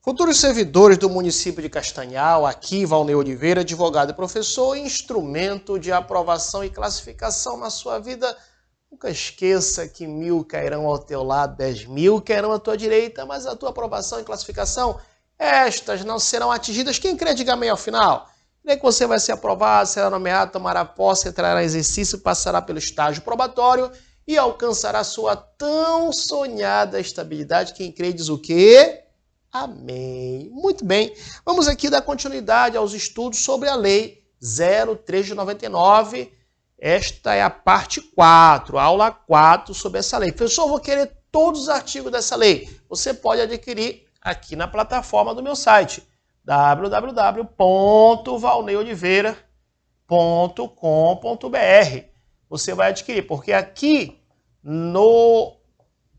Futuros servidores do município de Castanhal, aqui Valnei Oliveira, advogado e professor, instrumento de aprovação e classificação na sua vida. Nunca esqueça que 1.000 cairão ao teu lado, 10.000 cairão à tua direita, mas a tua aprovação e classificação, estas não serão atingidas. Quem crê, diga amém ao final. Crê que você vai ser aprovado, será nomeado, tomará posse, entrará em exercício, passará pelo estágio probatório e alcançará sua tão sonhada estabilidade. Quem crê diz o quê? Amém. Muito bem. Vamos aqui dar continuidade aos estudos sobre a Lei 03 de 99. Esta é a parte 4, aula 4 sobre essa lei. Professor, eu vou querer todos os artigos dessa lei. Você pode adquirir aqui na plataforma do meu site, www.valneioliveira.com.br. Você vai adquirir, porque aqui no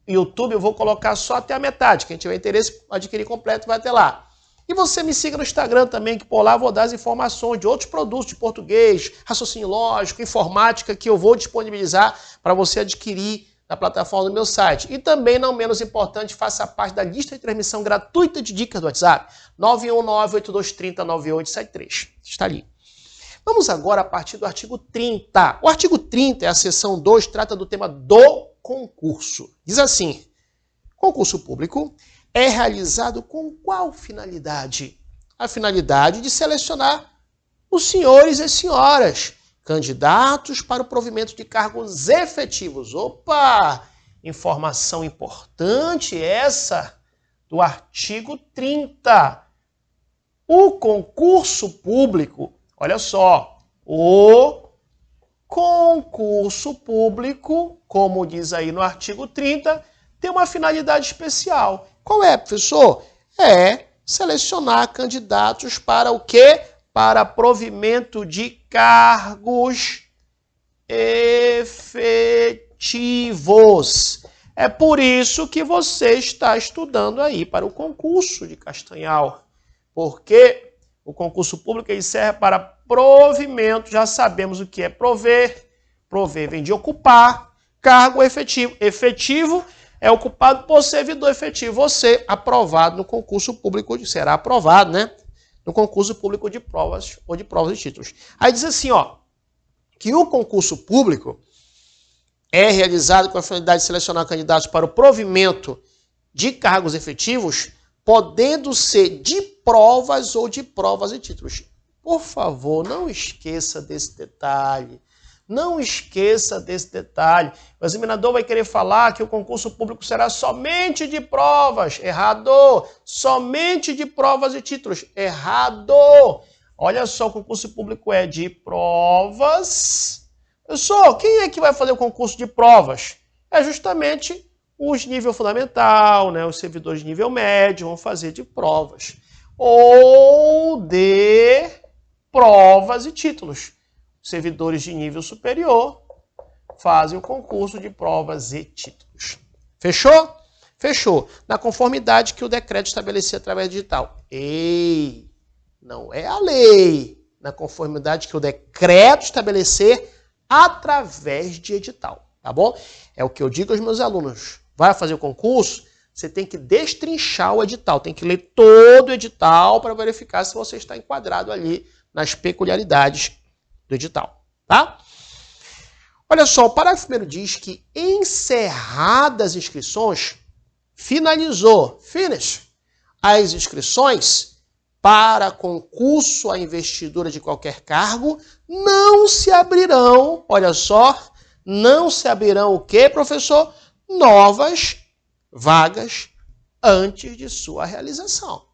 YouTube eu vou colocar só até a metade. Quem tiver interesse, adquirir completo, vai até lá. E você me siga no Instagram também, que por lá eu vou dar as informações de outros produtos de português, raciocínio lógico, informática, que eu vou disponibilizar para você adquirir na plataforma do meu site. E também, não menos importante, faça parte da lista de transmissão gratuita de dicas do WhatsApp, 919-8230-9873. Está ali. Vamos agora a partir do artigo 30. O artigo 30 é a seção 2, trata do tema do concurso. Diz assim: concurso público é realizado com qual finalidade? A finalidade de selecionar os senhores e senhoras, candidatos para o provimento de cargos efetivos. Opa! Informação importante essa do artigo 30. O concurso público, olha só, o concurso público, como diz aí no artigo 30, tem uma finalidade especial. Qual é, professor? É selecionar candidatos para o quê? Para provimento de cargos efetivos. É por isso que você está estudando aí para o concurso de Castanhal. Porque o concurso público ele serve para provimento, já sabemos o que é prover. Prover vem de ocupar, cargo efetivo. Efetivo é ocupado por servidor efetivo. Você, aprovado no concurso público, será aprovado, né? No concurso público de provas ou de provas de títulos. Aí diz assim, ó, que o concurso público é realizado com a finalidade de selecionar candidatos para o provimento de cargos efetivos, podendo ser de provas ou de provas e títulos. Por favor, não esqueça desse detalhe. Não esqueça desse detalhe. O examinador vai querer falar que o concurso público será somente de provas. Errado. Somente de provas e títulos. Errado. Olha só, o concurso público é de provas. Pessoal, quem é que vai fazer o concurso de provas? É justamente os nível fundamental, né? Os servidores de nível médio vão fazer de provas. Ou de provas e títulos. Servidores de nível superior fazem o concurso de provas e títulos. Fechou? Fechou. Na conformidade que o decreto estabelecia através do edital. Ei, não é a lei. Na conformidade que o decreto estabelecer através de edital. Tá bom? É o que eu digo aos meus alunos. Vai fazer o concurso, você tem que destrinchar o edital. Tem que ler todo o edital para verificar se você está enquadrado ali nas peculiaridades do edital, tá? Olha só, o parágrafo 1º diz que encerradas as inscrições, finalizou, finish, as inscrições para concurso à investidura de qualquer cargo, não se abrirão, olha só, não se abrirão o quê, professor? Novas vagas antes de sua realização.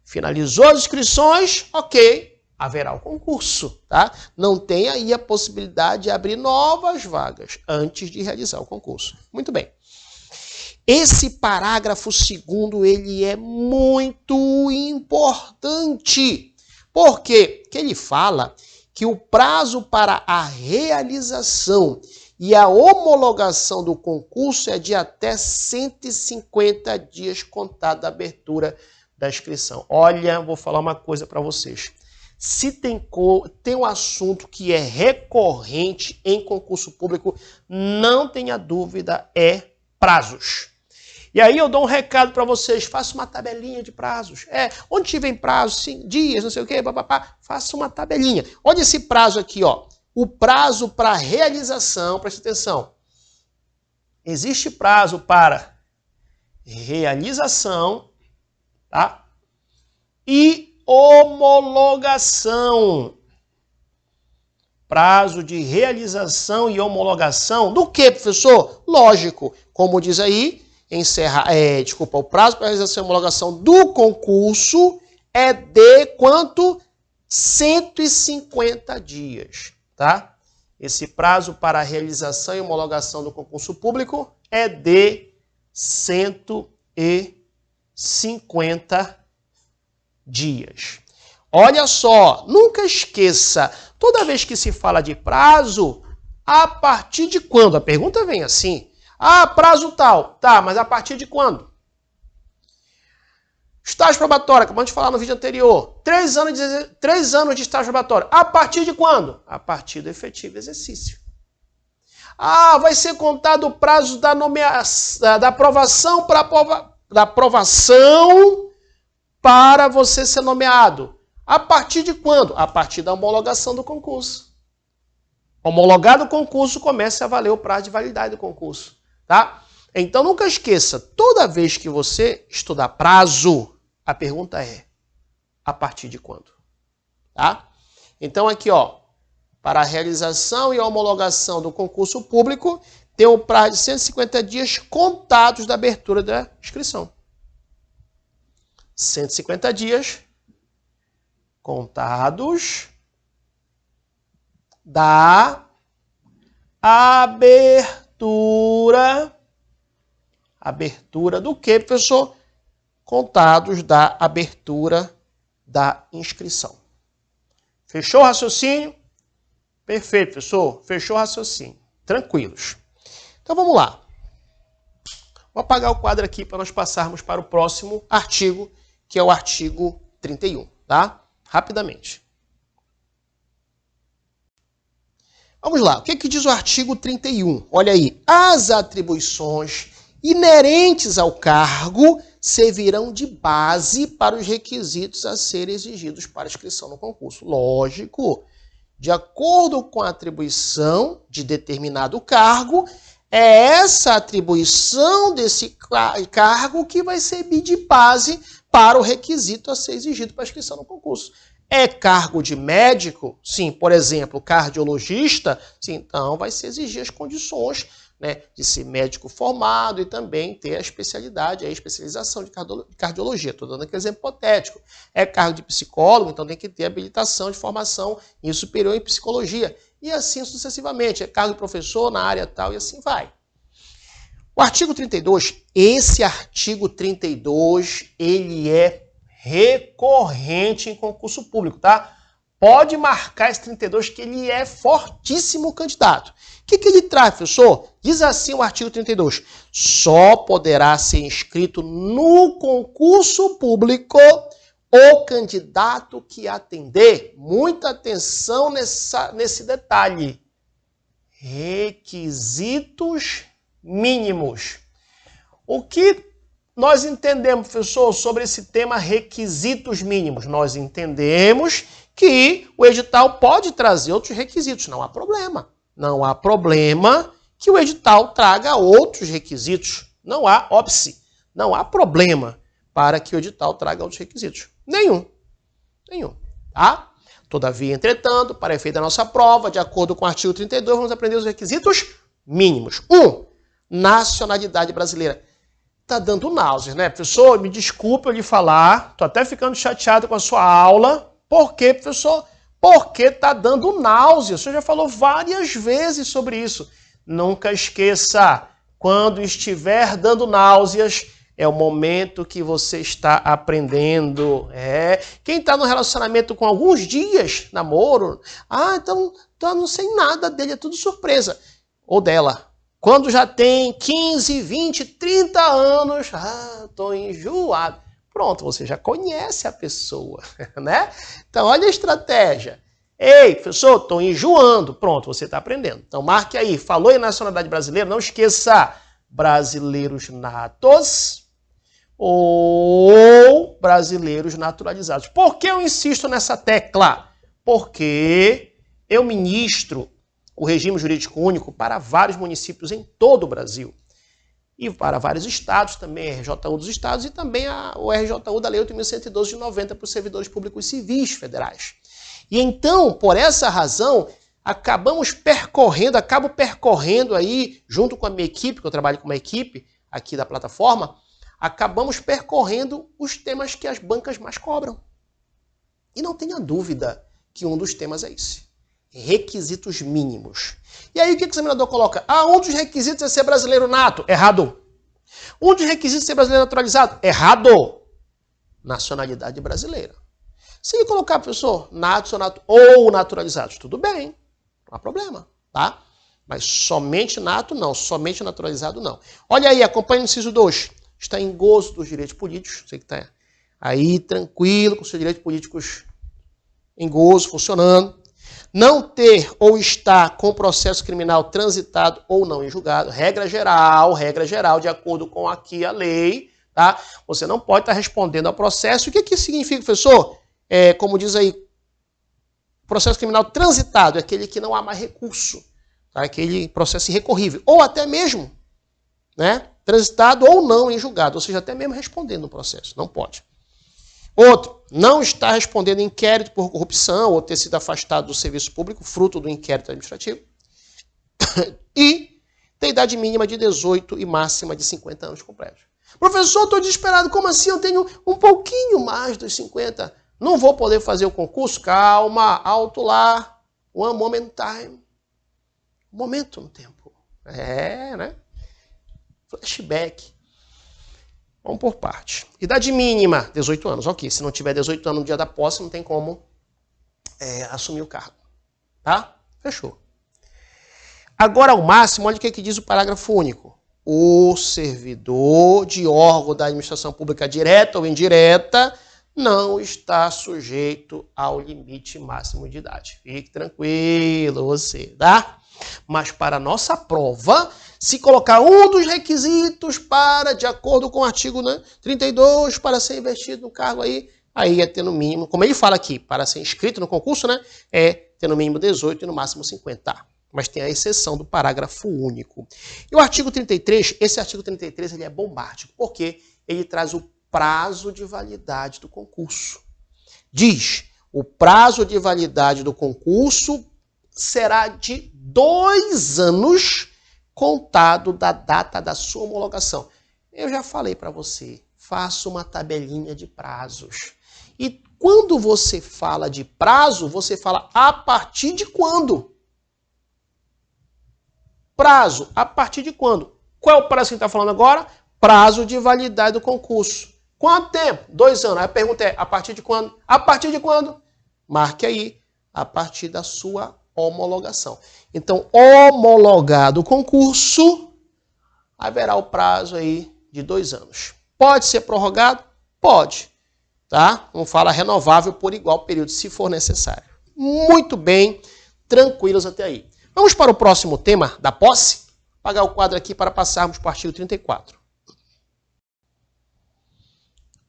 Finalizou as inscrições, ok, haverá o concurso, tá? Não tem aí a possibilidade de abrir novas vagas antes de realizar o concurso. Muito bem. Esse parágrafo 2º, ele é muito importante. Por quê? Porque ele fala que o prazo para a realização e a homologação do concurso é de até 150 dias contado da abertura da inscrição. Olha, vou falar uma coisa para vocês. Se tem um assunto que é recorrente em concurso público, não tenha dúvida, é prazos. E aí eu dou um recado para vocês, faça uma tabelinha de prazos. Onde tiver prazo, sim, dias, não sei o quê, papapá, faça uma tabelinha. Olha esse prazo aqui, ó. O prazo para realização, preste atenção. Existe prazo para realização, tá? E homologação. Prazo de realização e homologação do que, professor? Lógico, como diz aí, o prazo para realização e homologação do concurso é de quanto? 150 dias, tá? Esse prazo para a realização e homologação do concurso público é de 150 dias. Olha só, nunca esqueça, toda vez que se fala de prazo, a partir de quando? A pergunta vem assim. Prazo tal. Tá, mas a partir de quando? Estágio probatório, acabamos de falar no vídeo anterior. 3 anos de estágio probatório. A partir de quando? A partir do efetivo exercício. Vai ser contado o prazo da aprovação para você ser nomeado. A partir de quando? A partir da homologação do concurso. Homologado o concurso, começa a valer o prazo de validade do concurso. Tá? Então nunca esqueça, toda vez que você estudar prazo, a pergunta é, a partir de quando? Tá? Então aqui, ó, para a realização e a homologação do concurso público, tem um prazo de 150 dias contados da abertura da inscrição. 150 dias contados da abertura do que, professor? Contados da abertura da inscrição. Fechou o raciocínio? Perfeito, professor. Fechou o raciocínio. Tranquilos. Então vamos lá. Vou apagar o quadro aqui para nós passarmos para o próximo artigo, que é o artigo 31, tá? Rapidamente. Vamos lá. O que é que diz o artigo 31? Olha aí. As atribuições inerentes ao cargo servirão de base para os requisitos a serem exigidos para inscrição no concurso. Lógico. De acordo com a atribuição de determinado cargo, é essa atribuição desse cargo que vai servir de base para o requisito a ser exigido para a inscrição no concurso. É cargo de médico? Sim, por exemplo, cardiologista? Sim, então vai se exigir as condições, né, de ser médico formado e também ter a especialidade, a especialização de cardiologia. Estou dando aqui um exemplo hipotético. É cargo de psicólogo, então tem que ter habilitação de formação em superior em psicologia. E assim sucessivamente. É cargo de professor na área tal e assim vai. O artigo 32, esse artigo 32, ele é recorrente em concurso público, tá? Pode marcar esse 32 que ele é fortíssimo candidato. O que ele traz, professor? Diz assim o artigo 32. Só poderá ser inscrito no concurso público o candidato que atender. Muita atenção nesse detalhe. Requisitos mínimos. O que nós entendemos, professor, sobre esse tema requisitos mínimos? Nós entendemos que o edital pode trazer outros requisitos, não há problema. Não há problema que o edital traga outros requisitos. Não há óbice, não há problema para que o edital traga outros requisitos. Nenhum. Tá? Todavia, entretanto, para efeito da nossa prova, de acordo com o artigo 32, vamos aprender os requisitos mínimos. 1. Nacionalidade brasileira. Tá dando náuseas, né? Professor, me desculpe eu lhe falar, tô até ficando chateado com a sua aula. Por quê, professor? Porque tá dando náuseas. O senhor já falou várias vezes sobre isso. Nunca esqueça, quando estiver dando náuseas, é o momento que você está aprendendo. Quem está no relacionamento com alguns dias, namoro, então não sei nada dele, é tudo surpresa. Ou dela. Quando já tem 15, 20, 30 anos, estou enjoado. Pronto, você já conhece a pessoa, né? Então, olha a estratégia. Ei, professor, estou enjoando. Pronto, você está aprendendo. Então, marque aí. Falou em nacionalidade brasileira, não esqueça. brasileiros natos ou brasileiros naturalizados. Por que eu insisto nessa tecla? Porque eu ministro o regime jurídico único para vários municípios em todo o Brasil. E para vários estados, também a RJU dos estados e também o RJU da Lei 8.112 de 90 para os servidores públicos civis federais. E então, por essa razão, acabo percorrendo aí, junto com a minha equipe, que eu trabalho com uma equipe aqui da plataforma, acabamos percorrendo os temas que as bancas mais cobram. E não tenha dúvida que um dos temas é esse. Requisitos mínimos. E aí o que o examinador coloca? Um dos requisitos é ser brasileiro nato. Errado. Um dos requisitos é ser brasileiro naturalizado. Errado. Nacionalidade brasileira. Se ele colocar, professor, nato ou naturalizados, tudo bem. Não há problema, tá? Mas somente nato não, somente naturalizado não. Olha aí, acompanha o inciso 2. Está em gozo dos direitos políticos. Você que está aí tranquilo com seus direitos políticos em gozo, funcionando. Não ter ou estar com processo criminal transitado ou não em julgado. Regra geral, de acordo com aqui a lei, tá? Você não pode estar respondendo ao processo. O que significa, professor? Como diz aí, processo criminal transitado é aquele que não há mais recurso, tá? Aquele processo irrecorrível. Ou até mesmo, né, transitado ou não em julgado, ou seja, até mesmo respondendo no processo. Não pode. Outro, não está respondendo inquérito por corrupção ou ter sido afastado do serviço público, fruto do inquérito administrativo. E tem idade mínima de 18 e máxima de 50 anos completos. Professor, estou desesperado. Como assim? Eu tenho um pouquinho mais dos 50. Não vou poder fazer o concurso? Calma, alto lá. One moment time. Momento no tempo. Né? Flashback. Vamos por parte. Idade mínima, 18 anos. Ok, se não tiver 18 anos no dia da posse, não tem como assumir o cargo. Tá? Fechou. Agora, o máximo, olha o que diz o parágrafo único. O servidor de órgão da administração pública direta ou indireta não está sujeito ao limite máximo de idade. Fique tranquilo, você, tá? Mas para a nossa prova, se colocar um dos requisitos para, de acordo com o artigo 32, para ser investido no cargo aí é ter no mínimo, como ele fala aqui, para ser inscrito no concurso, né, é ter no mínimo 18 e no máximo 50. Mas tem a exceção do parágrafo único. E o artigo 33, esse artigo 33 ele é bombástico, porque ele traz o prazo de validade do concurso. Diz, o prazo de validade do concurso será de 2 anos contado da data da sua homologação. Eu já falei para você, faça uma tabelinha de prazos. E quando você fala de prazo, você fala a partir de quando? Prazo, a partir de quando? Qual é o prazo que a gente está falando agora? Prazo de validade do concurso. Quanto tempo? 2 anos. Aí a pergunta é, a partir de quando? A partir de quando? Marque aí, a partir da sua homologação. Então, homologado o concurso, haverá o prazo aí de 2 anos. Pode ser prorrogado? Pode. Tá? Não fala renovável por igual período, se for necessário. Muito bem, tranquilos até aí. Vamos para o próximo tema da posse? Vou apagar o quadro aqui para passarmos para o artigo 34.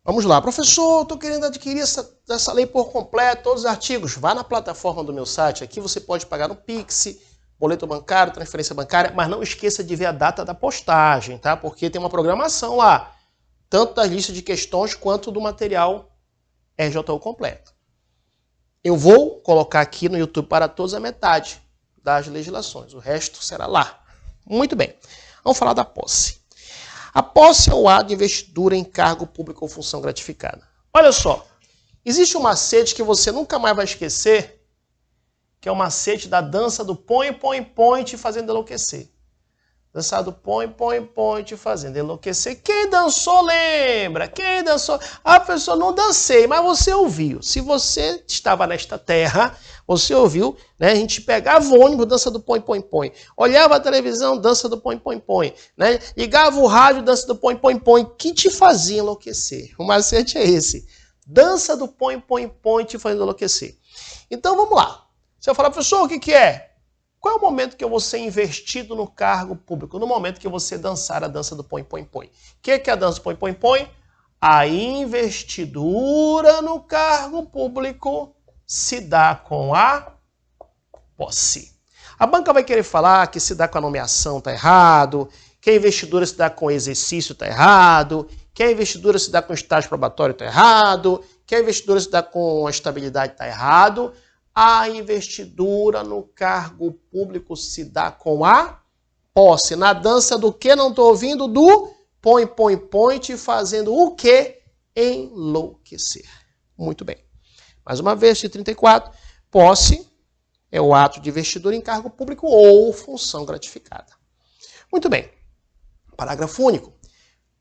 Vamos lá. Professor, estou querendo adquirir essa lei por completo, todos os artigos. Vá na plataforma do meu site. Aqui você pode pagar no Pix, boleto bancário, transferência bancária, mas não esqueça de ver a data da postagem, tá? Porque tem uma programação lá, tanto das listas de questões quanto do material RJU completo. Eu vou colocar aqui no YouTube para todos a metade das legislações. O resto será lá. Muito bem. Vamos falar da posse. A posse é o ato de investidura em cargo público ou função gratificada. Olha só, existe um macete que você nunca mais vai esquecer, que é o macete da dança do põe, põe, põe te fazendo enlouquecer. Dançar do põe, põe, põe te fazendo enlouquecer. Quem dançou lembra? Quem dançou? Ah, professor, não dancei, mas você ouviu. Se você estava nesta terra, você ouviu, né? A gente pegava o ônibus, dança do põe, põe, põe. Olhava a televisão, dança do põe, põe, põe. Né? Ligava o rádio, dança do põe, põe, põe. Que te fazia enlouquecer? O macete é esse. Dança do põe, põe, põe te fazendo enlouquecer. Então vamos lá. Você vai falar, professor, o que é? Qual é o momento que eu vou ser investido no cargo público? No momento que você dançar a dança do põe, põe, põe. O que é a dança do põe, põe, põe? A investidura no cargo público se dá com a posse. A banca vai querer falar que se dá com a nomeação está errado, que a investidura se dá com o exercício está errado, que a investidura se dá com o estágio probatório está errado, que a investidura se dá com a estabilidade está errado. A investidura no cargo público se dá com a posse. Na dança do que? Não estou ouvindo. Do põe, põe, põe, te fazendo o quê? Enlouquecer. Muito bem. Mais uma vez, artigo 34. Posse é o ato de investidura em cargo público ou função gratificada. Muito bem. Parágrafo único.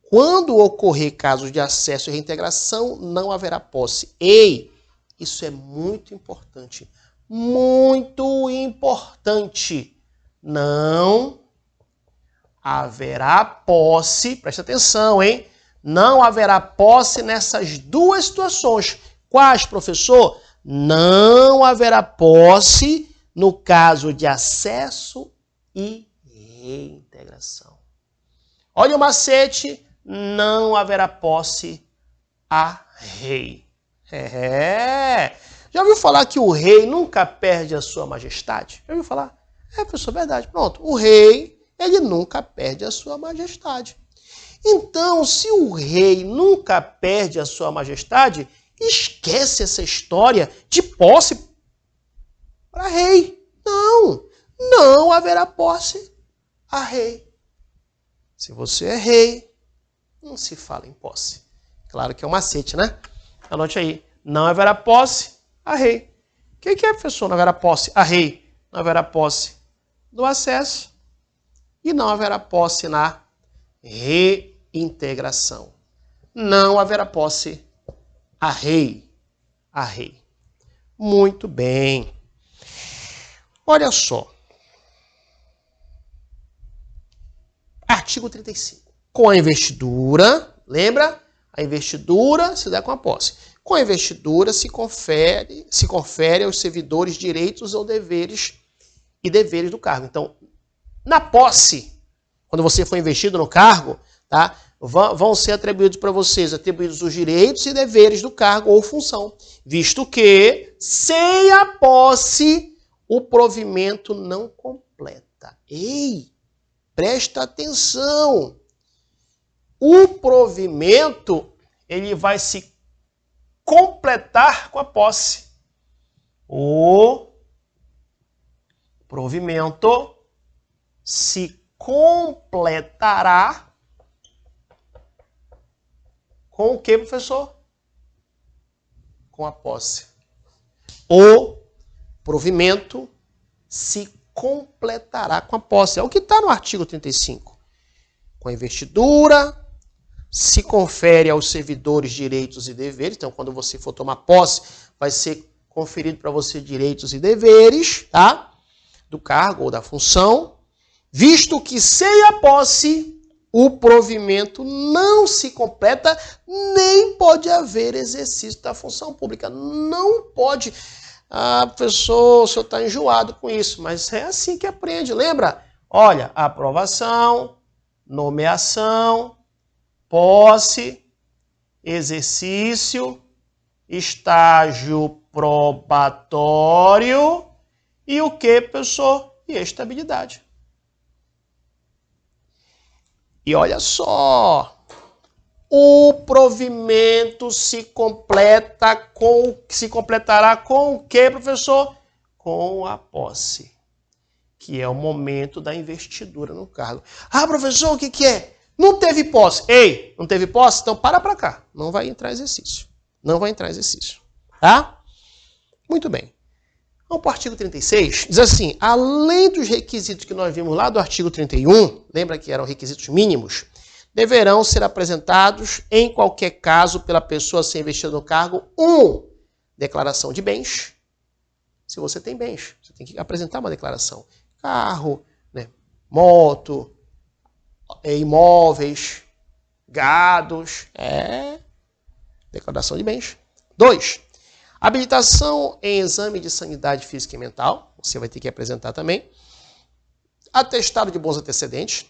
Quando ocorrer casos de acesso e reintegração, não haverá posse. Ei! Isso é muito importante. Muito importante. Não haverá posse, presta atenção, hein? Não haverá posse nessas duas situações. Quais, professor? Não haverá posse no caso de acesso e reintegração. Olha o macete. Não haverá posse a rei. Já ouviu falar que o rei nunca perde a sua majestade? Já ouviu falar? Professor, verdade. Pronto. O rei, ele nunca perde a sua majestade. Então, se o rei nunca perde a sua majestade, esquece essa história de posse para rei. Não haverá posse a rei. Se você é rei, não se fala em posse. Claro que é um macete, né? Anote aí. Não haverá posse a rei. O que é, professor? Não haverá posse a rei. Não haverá posse do acesso e não haverá posse na reintegração. Não haverá posse a rei. A rei. Muito bem. Olha só. Artigo 35. Com a investidura, lembra? A investidura se dá com a posse. Com a investidura se confere aos servidores direitos ou deveres do cargo. Então, na posse, quando você for investido no cargo, tá? Vão ser atribuídos os direitos e deveres do cargo ou função, visto que, sem a posse, o provimento não completa. Ei, presta atenção! O provimento, ele vai se completar com a posse. O provimento se completará com o que, professor? Com a posse. O provimento se completará com a posse. É o que está no artigo 35. Com a investidura, se confere aos servidores direitos e deveres. Então, quando você for tomar posse, vai ser conferido para você direitos e deveres, tá? Do cargo ou da função, visto que sem a posse, o provimento não se completa, nem pode haver exercício da função pública. Não pode. Ah, professor, o senhor está enjoado com isso, mas é assim que aprende, lembra? Olha, aprovação, nomeação, posse, exercício, estágio probatório e o que, professor? E estabilidade. E olha só, o provimento se completará com o que, professor? Com a posse, que é o momento da investidura no cargo. Ah, professor, o que é? Não teve posse. Ei, não teve posse? Então para cá. Não vai entrar exercício. Não vai entrar exercício. Tá? Muito bem. Vamos para o artigo 36. Diz assim, além dos requisitos que nós vimos lá do artigo 31, lembra que eram requisitos mínimos, deverão ser apresentados, em qualquer caso, pela pessoa a ser investida no cargo, declaração de bens. Se você tem bens, você tem que apresentar uma declaração. Carro, né, moto, imóveis, gados, declaração de bens. 2. Habilitação em exame de sanidade física e mental, você vai ter que apresentar também. atestado de bons antecedentes,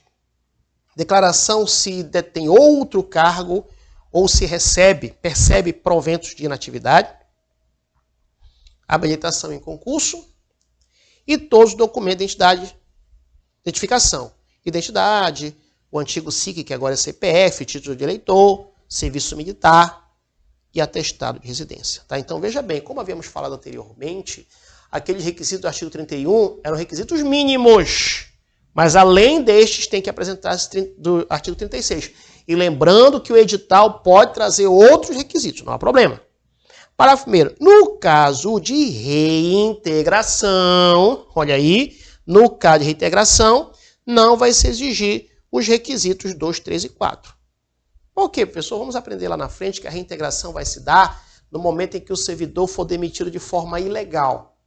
declaração se detém outro cargo ou se percebe proventos de inatividade, habilitação em concurso e todos os documentos de identificação. Identidade, o antigo SIC, que agora é CPF, título de eleitor, serviço militar e atestado de residência. Tá? Então, veja bem, como havíamos falado anteriormente, aqueles requisitos do artigo 31 eram requisitos mínimos, mas além destes tem que apresentar do artigo 36. E lembrando que o edital pode trazer outros requisitos, não há problema. Parágrafo 1º. No caso de reintegração, olha aí, no caso de reintegração, não vai se exigir os requisitos 2, 3 e 4. Por quê, professor? Vamos aprender lá na frente que a reintegração vai se dar no momento em que o servidor for demitido de forma ilegal.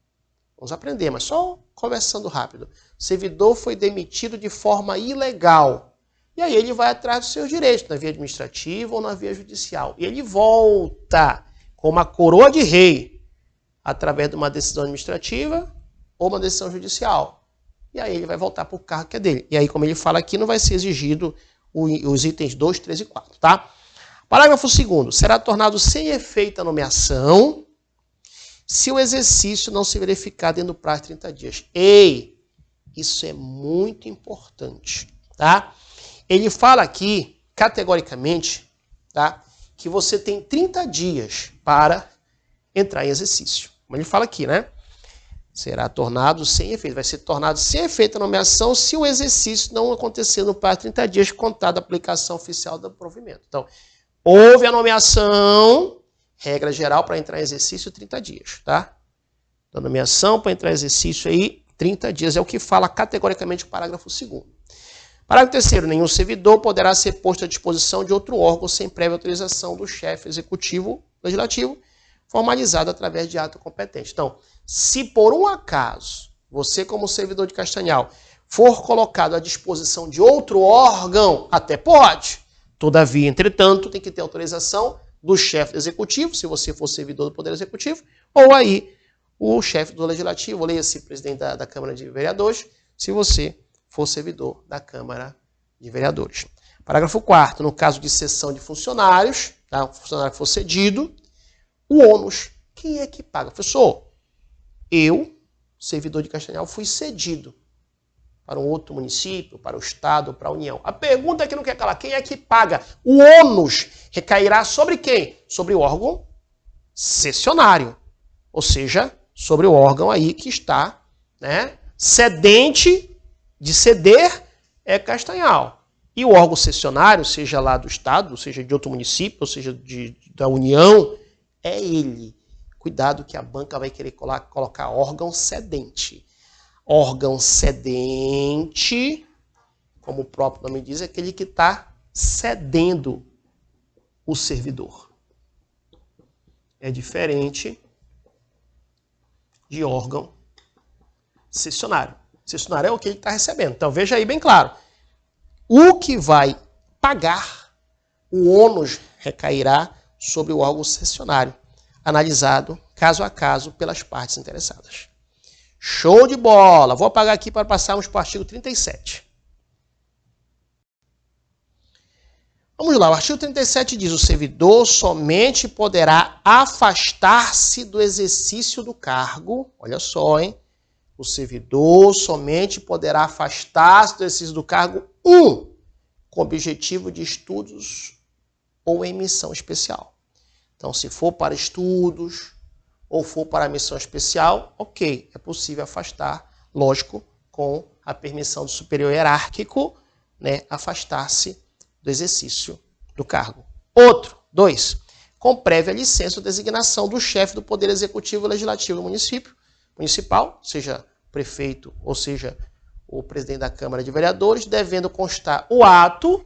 Vamos aprender, mas só conversando rápido. O servidor foi demitido de forma ilegal. E aí ele vai atrás dos seus direitos, na via administrativa ou na via judicial. E ele volta com uma coroa de rei, através de uma decisão administrativa ou uma decisão judicial. E aí ele vai voltar para o cargo que é dele. E aí, como ele fala aqui, não vai ser exigido os itens 2, 3 e 4, tá? Parágrafo 2º. Será tornado sem efeito a nomeação se o exercício não se verificar dentro do prazo de 30 dias. Ei, isso é muito importante, tá? Ele fala aqui, categoricamente, tá, que você tem 30 dias para entrar em exercício. Como ele fala aqui, né? Será tornado sem efeito. Vai ser tornado sem efeito a nomeação se o exercício não acontecer no prazo de 30 dias contada a aplicação oficial do provimento. Então, houve a nomeação, regra geral para entrar em exercício, 30 dias, tá? Então, nomeação para entrar em exercício aí, 30 dias. É o que fala categoricamente o parágrafo 2º. Parágrafo 3º. Nenhum servidor poderá ser posto à disposição de outro órgão sem prévia autorização do chefe executivo legislativo, formalizado através de ato competente. Então, se por um acaso você, como servidor de Castanhal, for colocado à disposição de outro órgão, até pode. Todavia, entretanto, tem que ter autorização do chefe executivo, se você for servidor do Poder Executivo, ou aí o chefe do Legislativo, leia-se presidente da Câmara de Vereadores, se você for servidor da Câmara de Vereadores. Parágrafo 4º. No caso de cessão de funcionários, tá? O funcionário que for cedido, o ônus, quem é que paga? Professor, eu, servidor de Castanhal, fui cedido para um outro município, para o Estado, para a União. A pergunta que não quer calar, quem é que paga? O ônus recairá sobre quem? Sobre o órgão cessionário. Ou seja, sobre o órgão aí que está, né, cedente de ceder é Castanhal. E o órgão cessionário, seja lá do Estado, seja de outro município, ou seja da União, é ele. Cuidado que a banca vai querer colocar órgão cedente. Órgão cedente, como o próprio nome diz, é aquele que está cedendo o servidor. É diferente de órgão cessionário. Cessionário é o que ele está recebendo. Então veja aí bem claro. O que vai pagar, o ônus recairá sobre o órgão cessionário, analisado caso a caso pelas partes interessadas. Show de bola! Vou apagar aqui para passarmos para o artigo 37. Vamos lá, o artigo 37 diz: o servidor somente poderá afastar-se do exercício do cargo. Olha só, hein? O servidor somente poderá afastar-se do exercício do cargo, com objetivo de estudos ou em missão especial. Então, se for para estudos ou for para a missão especial, ok, é possível afastar, lógico, com a permissão do superior hierárquico, né, afastar-se do exercício do cargo. Outro, 2, com prévia licença ou designação do chefe do Poder Executivo e Legislativo do municipal, seja prefeito ou seja o presidente da Câmara de Vereadores, devendo constar o ato,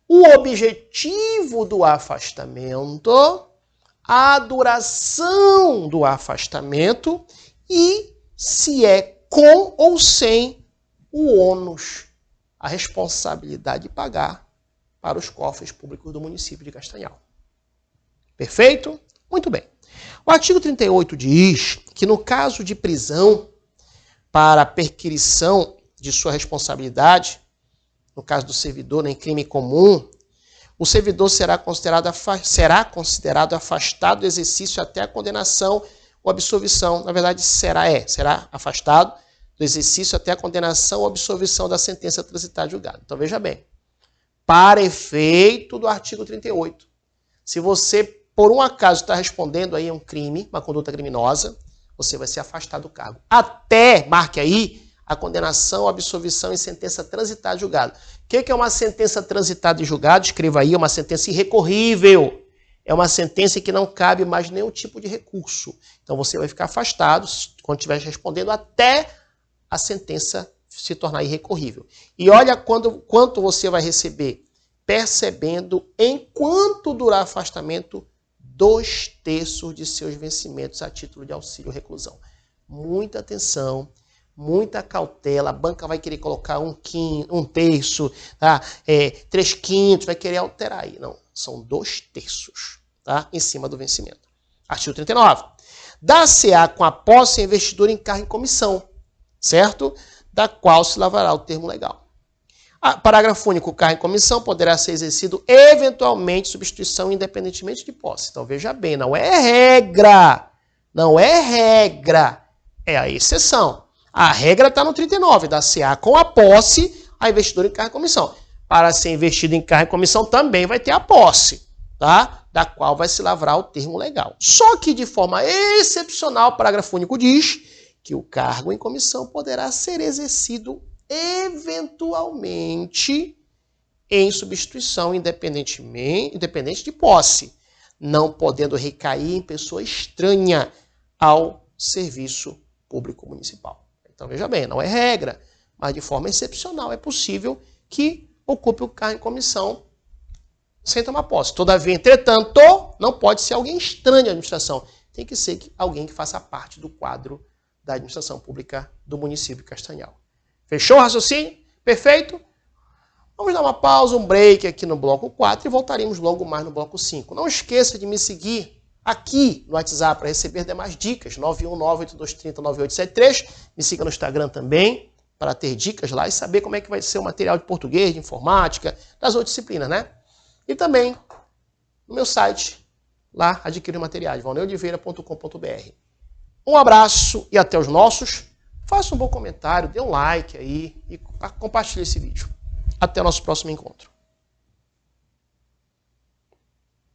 o objetivo do afastamento, a duração do afastamento e se é com ou sem o ônus, a responsabilidade de pagar para os cofres públicos do município de Castanhal. Perfeito? Muito bem. O artigo 38 diz que no caso de prisão para perquisição de sua responsabilidade, no caso do servidor, em crime comum, o servidor será considerado afastado do exercício até a condenação ou absolvição. Na verdade, será afastado do exercício até a condenação ou absolvição da sentença transitada em julgado. Então, veja bem. Para efeito do artigo 38, se você, por um acaso, está respondendo aí a um crime, uma conduta criminosa, você vai ser afastado do cargo. Até, marque aí, a condenação, absolvição e sentença transitada em julgado. O que é uma sentença transitada em julgado? Escreva aí, é uma sentença irrecorrível. É uma sentença que não cabe mais nenhum tipo de recurso. Então você vai ficar afastado quando estiver respondendo até a sentença se tornar irrecorrível. E olha quanto você vai receber, percebendo, enquanto durar afastamento, 2/3 de seus vencimentos a título de auxílio reclusão. Muita atenção. Muita cautela, a banca vai querer colocar 1/3, tá? 3/5, vai querer alterar aí. Não, são 2/3, tá? Em cima do vencimento. Artigo 39. Dar-se-á com a posse a investidura em cargo em comissão, certo? Da qual se lavrará o termo legal. Parágrafo único. O cargo em comissão poderá ser exercido eventualmente substituição independentemente de posse. Então veja bem, não é regra. Não é regra. É a exceção. A regra está no 39, dar-se-á com a posse a investidura em cargo em comissão. Para ser investido em cargo em comissão também vai ter a posse, tá? Da qual vai se lavrar o termo legal. Só que de forma excepcional, o parágrafo único diz que o cargo em comissão poderá ser exercido eventualmente em substituição independente de posse, não podendo recair em pessoa estranha ao serviço público municipal. Então, veja bem, não é regra, mas de forma excepcional é possível que ocupe o cargo em comissão sem tomar posse. Todavia, entretanto, não pode ser alguém estranho à administração. Tem que ser alguém que faça parte do quadro da administração pública do município de Castanhal. Fechou o raciocínio? Perfeito? Vamos dar uma pausa, um break aqui no bloco 4 e voltaremos logo mais no bloco 5. Não esqueça de me seguir aqui no WhatsApp para receber demais dicas, 91982309873. Me siga no Instagram também para ter dicas lá e saber como é que vai ser o material de português, de informática, das outras disciplinas, né? E também no meu site, lá adquirir materiais, valneoliveira.com.br. Um abraço e até os nossos. Faça um bom comentário, dê um like aí e compartilhe esse vídeo. Até o nosso próximo encontro.